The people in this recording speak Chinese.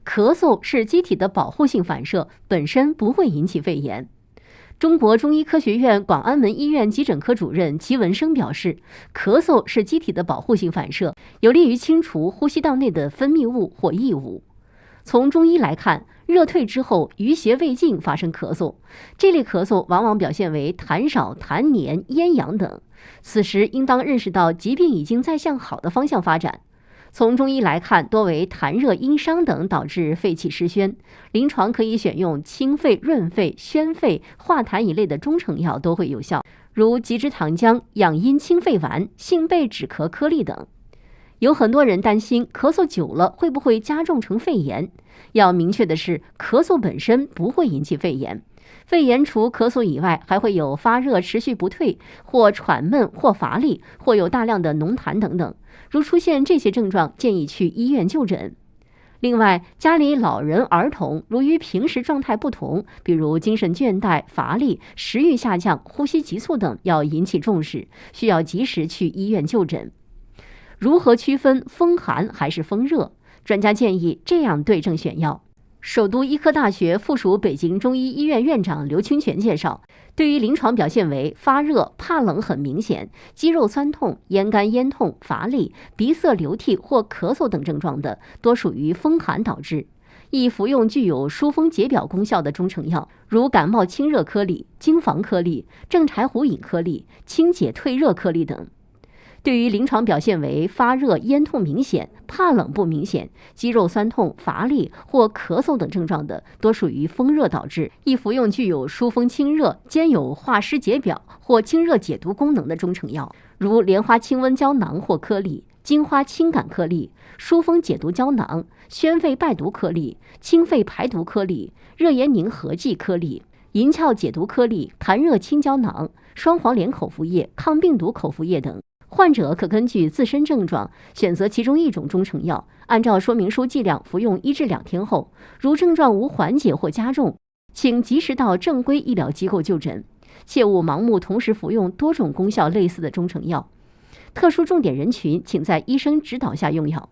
咳嗽是机体的保护性反射，本身不会引起肺炎。中国中医科学院广安门医院急诊科主任齐文生表示，咳嗽是机体的保护性反射，有利于清除呼吸道内的分泌物或异物。从中医来看，热退之后余邪未尽发生咳嗽，这类咳嗽往往表现为痰少、痰黏、咽痒等。此时应当认识到疾病已经在向好的方向发展。从中医来看，多为痰热阴伤等导致肺气失宣，临床可以选用清肺、润肺、宣肺、化痰一类的中成药都会有效，如吉之糖浆、养阴清肺丸、杏贝止咳颗粒等。有很多人担心咳嗽久了会不会加重成肺炎，要明确的是，咳嗽本身不会引起肺炎。肺炎除咳嗽以外，还会有发热持续不退，或喘闷，或乏力，或有大量的浓痰等等。如出现这些症状，建议去医院就诊。另外，家里老人、儿童如与平时状态不同，比如精神倦怠、乏力、食欲下降、呼吸急促等，要引起重视，需要及时去医院就诊。如何区分风寒还是风热？专家建议这样对症选药。首都医科大学附属北京中医医院院长刘清泉介绍，对于临床表现为发热、怕冷很明显、肌肉酸痛、咽干咽痛、乏力、鼻塞流涕或咳嗽等症状的，多属于风寒导致，宜服用具有疏风解表功效的中成药，如感冒清热颗粒、荆防颗粒、正柴胡饮颗粒、清解退热颗粒等。对于临床表现为发热、咽痛明显、怕冷不明显、肌肉酸痛、乏力或咳嗽等症状的，多属于风热导致，宜服用具有疏风清热、兼有化湿解表或清热解毒功能的中成药，如莲花清瘟胶囊或颗粒、金花清感颗粒、疏风解毒胶囊、宣肺败毒颗粒、清肺排毒颗粒、热盐宁合剂颗粒、银翘解毒颗粒、痰热清胶囊、双黄连口服液、抗病毒口服液等。患者可根据自身症状选择其中一种中成药，按照说明书剂量服用1至2天后，如症状无缓解或加重，请及时到正规医疗机构就诊，切勿盲目同时服用多种功效类似的中成药。特殊重点人群，请在医生指导下用药。